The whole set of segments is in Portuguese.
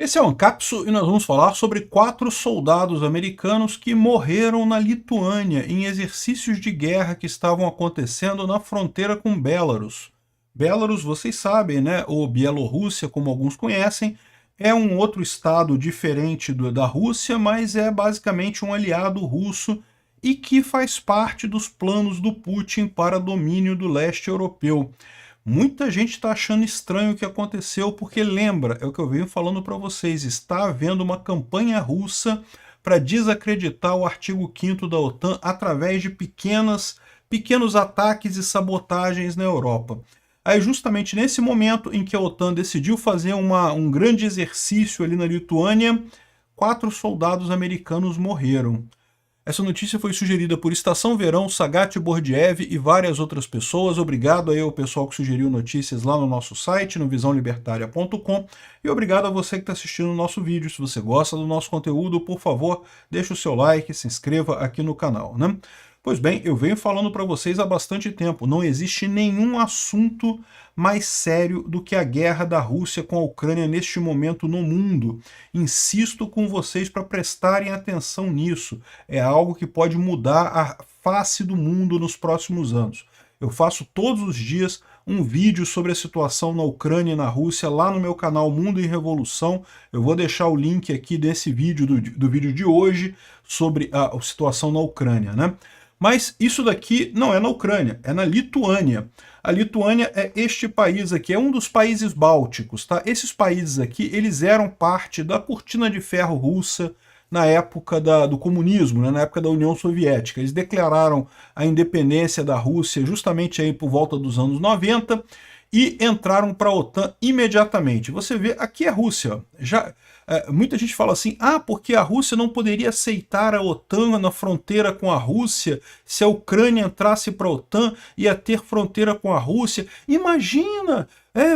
Esse é o Ancapsu e nós vamos falar sobre 4 soldados americanos que morreram na Lituânia em exercícios de guerra que estavam acontecendo na fronteira com Belarus. Belarus, vocês sabem, né? Ou Bielorrússia, como alguns conhecem, é um outro estado diferente da Rússia, mas é basicamente um aliado russo e que faz parte dos planos do Putin para domínio do leste europeu. Muita gente está achando estranho o que aconteceu, porque lembra, é o que eu venho falando para vocês, está havendo uma campanha russa para desacreditar o artigo 5º da OTAN através de pequenos ataques e sabotagens na Europa. Aí justamente nesse momento em que a OTAN decidiu fazer um grande exercício ali na Lituânia, 4 soldados americanos morreram. Essa notícia foi sugerida por Estação Verão, Sagat Bordiev e várias outras pessoas. Obrigado aí ao pessoal que sugeriu notícias lá no nosso site, no visãolibertaria.com. E obrigado a você que está assistindo o nosso vídeo. Se você gosta do nosso conteúdo, por favor, deixe o seu like, se inscreva aqui no canal, né? Pois bem, eu venho falando para vocês há bastante tempo, não existe nenhum assunto mais sério do que a guerra da Rússia com a Ucrânia neste momento no mundo. Insisto com vocês para prestarem atenção nisso. É algo que pode mudar a face do mundo nos próximos anos. Eu faço todos os dias um vídeo sobre a situação na Ucrânia e na Rússia lá no meu canal Mundo em Revolução. Eu vou deixar o link aqui desse vídeo, do vídeo de hoje, sobre a situação na Ucrânia, né? Mas isso daqui não é na Ucrânia, é na Lituânia. A Lituânia é este país aqui, é um dos países bálticos, tá? Esses países aqui, eles eram parte da cortina de ferro russa na época do comunismo, né? Na época da União Soviética. Eles declararam a independência da Rússia justamente aí por volta dos anos 90 e entraram para a OTAN imediatamente. Você vê, aqui é a Rússia, muita gente fala assim, porque a Rússia não poderia aceitar a OTAN na fronteira com a Rússia, se a Ucrânia entrasse para a OTAN, ia ter fronteira com a Rússia. Imagina,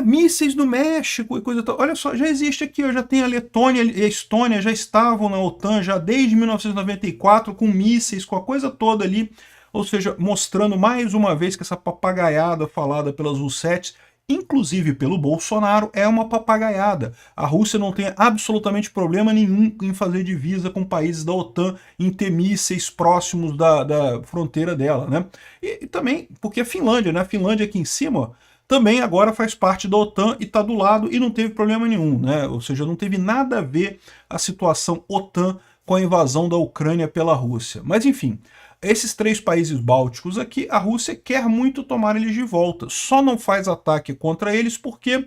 mísseis no México e coisa tal. Olha só, já existe aqui, já tem a Letônia e a Estônia, já estavam na OTAN já desde 1994, com mísseis, com a coisa toda ali, ou seja, mostrando mais uma vez que essa papagaiada falada pelas Russettes, inclusive pelo Bolsonaro, é uma papagaiada. A Rússia não tem absolutamente problema nenhum em fazer divisa com países da OTAN, em ter mísseis próximos da fronteira dela, né? E também porque a Finlândia, né? A Finlândia aqui em cima também agora faz parte da OTAN e está do lado e não teve problema nenhum, né? Ou seja, não teve nada a ver a situação OTAN com a invasão da Ucrânia pela Rússia. Mas enfim, esses 3 países bálticos aqui, a Rússia quer muito tomar eles de volta. Só não faz ataque contra eles porque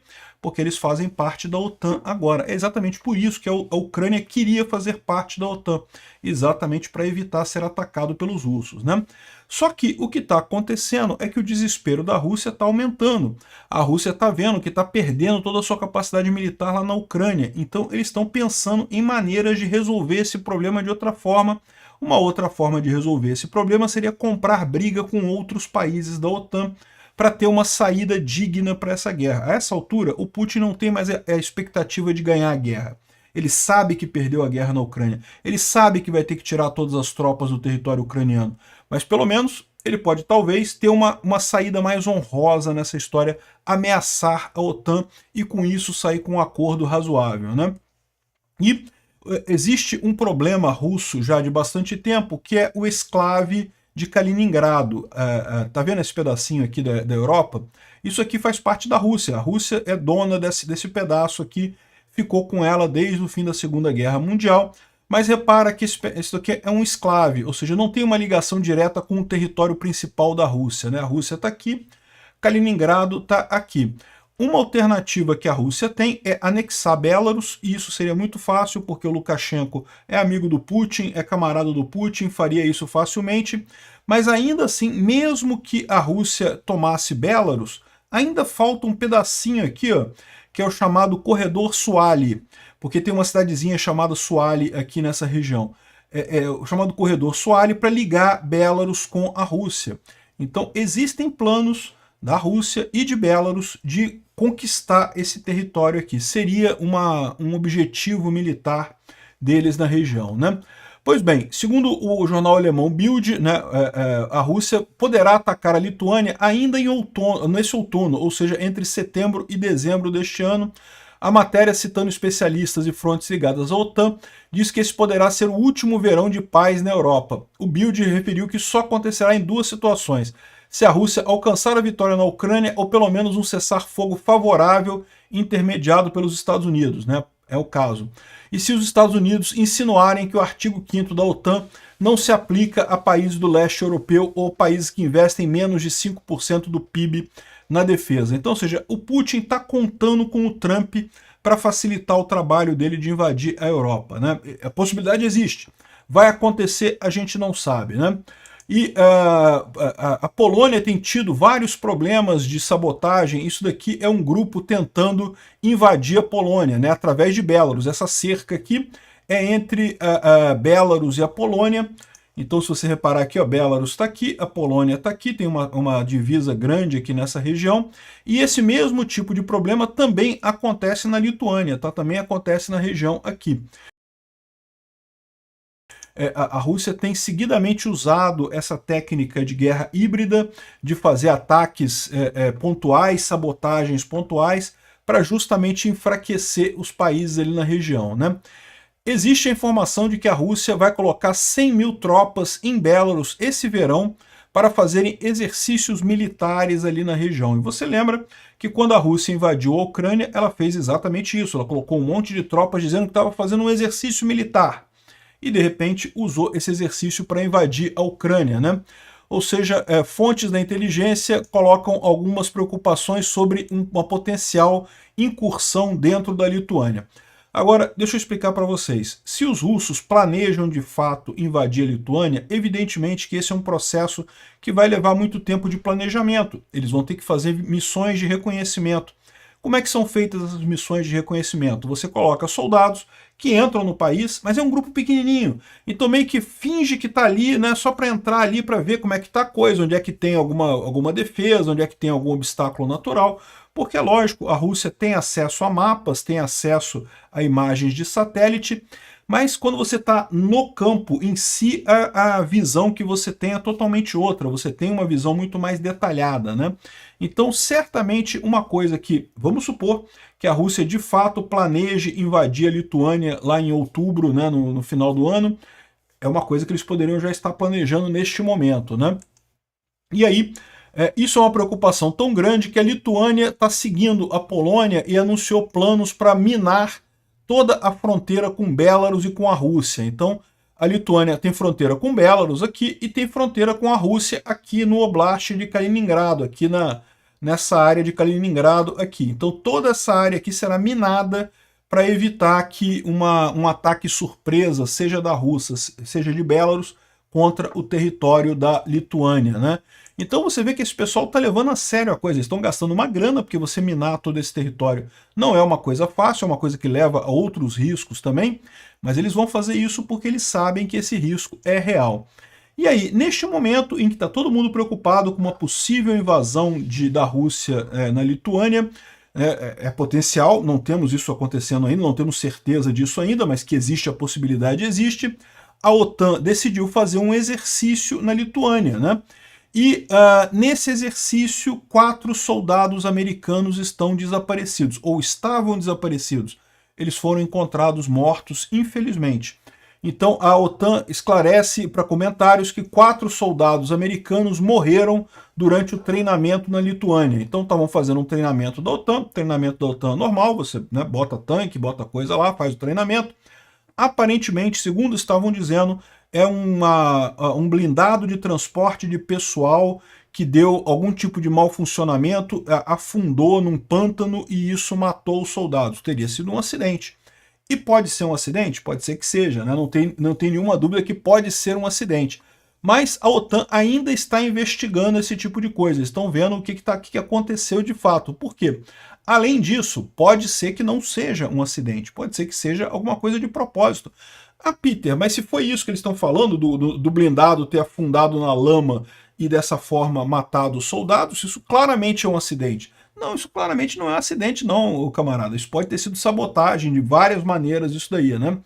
eles fazem parte da OTAN agora. É exatamente por isso que a Ucrânia queria fazer parte da OTAN, exatamente para evitar ser atacado pelos russos, né? Só que o que está acontecendo é que o desespero da Rússia está aumentando. A Rússia está vendo que está perdendo toda a sua capacidade militar lá na Ucrânia. Então eles estão pensando em maneiras de resolver esse problema de outra forma. Uma outra forma de resolver esse problema seria comprar briga com outros países da OTAN para ter uma saída digna para essa guerra. A essa altura, o Putin não tem mais a expectativa de ganhar a guerra. Ele sabe que perdeu a guerra na Ucrânia. Ele sabe que vai ter que tirar todas as tropas do território ucraniano. Mas pelo menos ele pode talvez ter uma saída mais honrosa nessa história, ameaçar a OTAN e com isso sair com um acordo razoável, né? E existe um problema russo já de bastante tempo, que é o exclave de Kaliningrado. Tá vendo esse pedacinho aqui da Europa? Isso aqui faz parte da Rússia. A Rússia é dona desse pedaço aqui, ficou com ela desde o fim da Segunda Guerra Mundial. Mas repara que isso aqui é um exclave, ou seja, não tem uma ligação direta com o território principal da Rússia, né? A Rússia está aqui, Kaliningrado está aqui. Uma alternativa que a Rússia tem é anexar Belarus, e isso seria muito fácil, porque o Lukashenko é amigo do Putin, é camarada do Putin, faria isso facilmente, mas ainda assim, mesmo que a Rússia tomasse Belarus, ainda falta um pedacinho aqui, ó, que é o chamado Corredor Suali, porque tem uma cidadezinha chamada Suali aqui nessa região. É o chamado Corredor Suali para ligar Belarus com a Rússia. Então existem planos da Rússia e de Belarus de conquistar esse território aqui. Seria um objetivo militar deles na região, né? Pois bem, segundo o jornal alemão Bild, né, a Rússia poderá atacar a Lituânia ainda nesse outono, ou seja, entre setembro e dezembro deste ano. A matéria, citando especialistas e frontes ligadas à OTAN, diz que esse poderá ser o último verão de paz na Europa. O Bild referiu que isso só acontecerá em duas situações: se a Rússia alcançar a vitória na Ucrânia ou pelo menos um cessar-fogo favorável intermediado pelos Estados Unidos, né? É o caso. E se os Estados Unidos insinuarem que o artigo 5º da OTAN não se aplica a países do leste europeu ou países que investem menos de 5% do PIB na defesa. Então, ou seja, o Putin está contando com o Trump para facilitar o trabalho dele de invadir a Europa, né? A possibilidade existe. Vai acontecer, a gente não sabe, né? E a Polônia tem tido vários problemas de sabotagem. Isso daqui é um grupo tentando invadir a Polônia, né, através de Belarus. Essa cerca aqui é entre Belarus e a Polônia. Então, se você reparar aqui, ó, Belarus está aqui, a Polônia está aqui, tem uma divisa grande aqui nessa região. E esse mesmo tipo de problema também acontece na Lituânia, tá? Também acontece na região aqui. A Rússia tem seguidamente usado essa técnica de guerra híbrida, de fazer ataques pontuais, sabotagens pontuais, para justamente enfraquecer os países ali na região, né? Existe a informação de que a Rússia vai colocar 100 mil tropas em Belarus esse verão para fazerem exercícios militares ali na região. E você lembra que quando a Rússia invadiu a Ucrânia, ela fez exatamente isso. Ela colocou um monte de tropas dizendo que estava fazendo um exercício militar. E, de repente, usou esse exercício para invadir a Ucrânia, né? Ou seja, fontes da inteligência colocam algumas preocupações sobre uma potencial incursão dentro da Lituânia. Agora, deixa eu explicar para vocês. Se os russos planejam, de fato, invadir a Lituânia, evidentemente que esse é um processo que vai levar muito tempo de planejamento. Eles vão ter que fazer missões de reconhecimento. Como é que são feitas essas missões de reconhecimento? Você coloca soldados que entram no país, mas é um grupo pequenininho. Então meio que finge que está ali, né, só para entrar ali para ver como é que está a coisa, onde é que tem alguma defesa, onde é que tem algum obstáculo natural. Porque, é lógico, a Rússia tem acesso a mapas, tem acesso a imagens de satélite, mas quando você está no campo em si, a visão que você tem é totalmente outra, você tem uma visão muito mais detalhada, né? Então, certamente, uma coisa que, vamos supor que a Rússia de fato planeje invadir a Lituânia lá em outubro, né, no final do ano, é uma coisa que eles poderiam já estar planejando neste momento, né? E aí, isso é uma preocupação tão grande que a Lituânia está seguindo a Polônia e anunciou planos para minar toda a fronteira com Belarus e com a Rússia. Então, a Lituânia tem fronteira com Belarus aqui e tem fronteira com a Rússia aqui no Oblast de Kaliningrado, aqui nessa área de Kaliningrado aqui. Então, toda essa área aqui será minada para evitar que um ataque surpresa, seja da Rússia, seja de Belarus, contra o território da Lituânia, né? Então você vê que esse pessoal está levando a sério a coisa, eles estão gastando uma grana, porque você minar todo esse território não é uma coisa fácil, é uma coisa que leva a outros riscos também, mas eles vão fazer isso porque eles sabem que esse risco é real. E aí, neste momento em que está todo mundo preocupado com uma possível invasão da Rússia na Lituânia, é potencial, não temos isso acontecendo ainda, não temos certeza disso ainda, mas que existe a possibilidade, existe. A OTAN decidiu fazer um exercício na Lituânia, né? E nesse exercício, 4 soldados americanos estão desaparecidos, ou estavam desaparecidos. Eles foram encontrados mortos, infelizmente. Então a OTAN esclarece para comentários que 4 soldados americanos morreram durante o treinamento na Lituânia. Então estavam fazendo um treinamento da OTAN normal, você, né, bota tanque, bota coisa lá, faz o treinamento. Aparentemente, segundo estavam dizendo, é um blindado de transporte de pessoal que deu algum tipo de mau funcionamento, afundou num pântano e isso matou os soldados. Teria sido um acidente. E pode ser um acidente? Pode ser que seja, né? Não tem nenhuma dúvida que pode ser um acidente. Mas a OTAN ainda está investigando esse tipo de coisa. Estão vendo o que aconteceu de fato. Por quê? Além disso, pode ser que não seja um acidente. Pode ser que seja alguma coisa de propósito. Peter, mas se foi isso que eles estão falando, do blindado ter afundado na lama e dessa forma matado os soldados, isso claramente é um acidente. Não, isso claramente não é um acidente não, camarada. Isso pode ter sido sabotagem de várias maneiras, isso daí, né?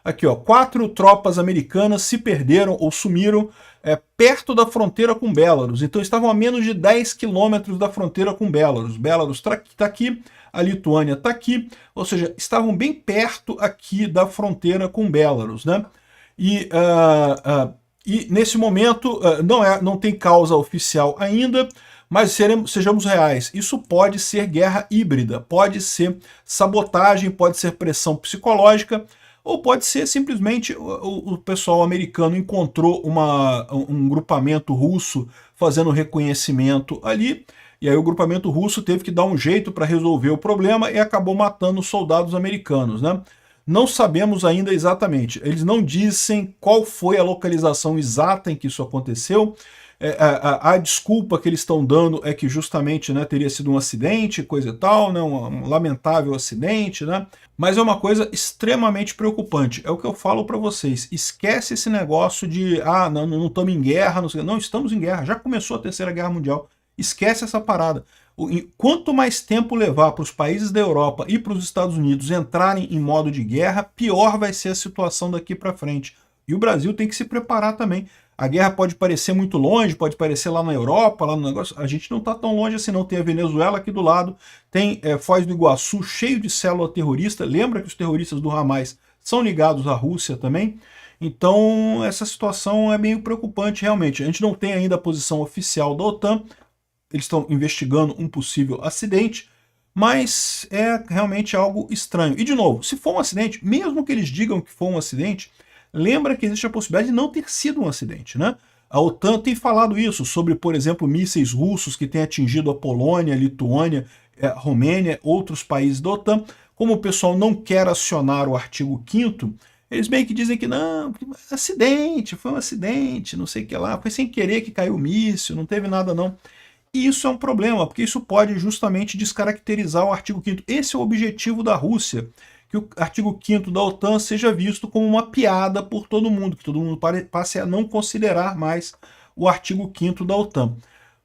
Aqui, ó, 4 tropas americanas se perderam ou sumiram perto da fronteira com Belarus. Então estavam a menos de 10 quilômetros da fronteira com Belarus. Belarus está aqui, a Lituânia está aqui, ou seja, estavam bem perto aqui da fronteira com Belarus, né? E nesse momento não tem causa oficial ainda, mas sejamos reais, isso pode ser guerra híbrida, pode ser sabotagem, pode ser pressão psicológica, ou pode ser simplesmente o pessoal americano encontrou um grupamento russo fazendo reconhecimento ali, e aí o grupamento russo teve que dar um jeito para resolver o problema e acabou matando os soldados americanos, né? Não sabemos ainda exatamente, eles não dizem qual foi a localização exata em que isso aconteceu. A desculpa que eles estão dando é que justamente, né, teria sido um acidente, coisa e tal, né, um lamentável acidente, né? Mas é uma coisa extremamente preocupante. É o que eu falo para vocês. Esquece esse negócio de não estamos em guerra, não estamos em guerra, já começou a Terceira Guerra Mundial. Esquece essa parada. Quanto mais tempo levar para os países da Europa e para os Estados Unidos entrarem em modo de guerra, pior vai ser a situação daqui para frente. E o Brasil tem que se preparar também. A guerra pode parecer muito longe, pode parecer lá na Europa, lá no negócio. A gente não está tão longe assim não. Tem a Venezuela aqui do lado, tem Foz do Iguaçu cheio de célula terrorista. Lembra que os terroristas do Hamas são ligados à Rússia também? Então essa situação é meio preocupante realmente. A gente não tem ainda a posição oficial da OTAN. Eles estão investigando um possível acidente, mas é realmente algo estranho. E de novo, se for um acidente, mesmo que eles digam que foi um acidente, lembra que existe a possibilidade de não ter sido um acidente, né? A OTAN tem falado isso sobre, por exemplo, mísseis russos que têm atingido a Polônia, a Lituânia, a Romênia, outros países da OTAN. Como o pessoal não quer acionar o artigo 5º, eles meio que dizem que não, acidente, foi um acidente, não sei o que lá, foi sem querer que caiu o míssil, não teve nada não. E isso é um problema, porque isso pode justamente descaracterizar o artigo 5º. Esse é o objetivo da Rússia, que o artigo 5º da OTAN seja visto como uma piada por todo mundo, que todo mundo passe a não considerar mais o artigo 5º da OTAN.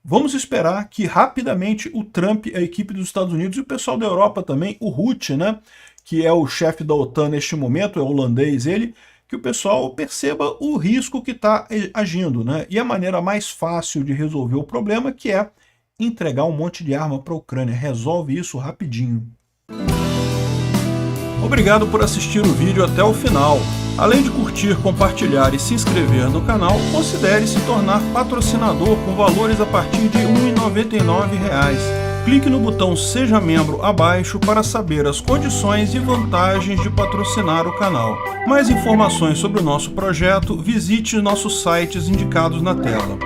Vamos esperar que rapidamente o Trump, a equipe dos Estados Unidos e o pessoal da Europa também, o Rutte, né, que é o chefe da OTAN neste momento, é holandês ele, que o pessoal perceba o risco que está agindo, né? E a maneira mais fácil de resolver o problema que é entregar um monte de arma para a Ucrânia. Resolve isso rapidinho. Obrigado por assistir o vídeo até o final. Além de curtir, compartilhar e se inscrever no canal, considere se tornar patrocinador com valores a partir de R$ 1,99. Clique no botão Seja Membro abaixo para saber as condições e vantagens de patrocinar o canal. Mais informações sobre o nosso projeto, visite nossos sites indicados na tela.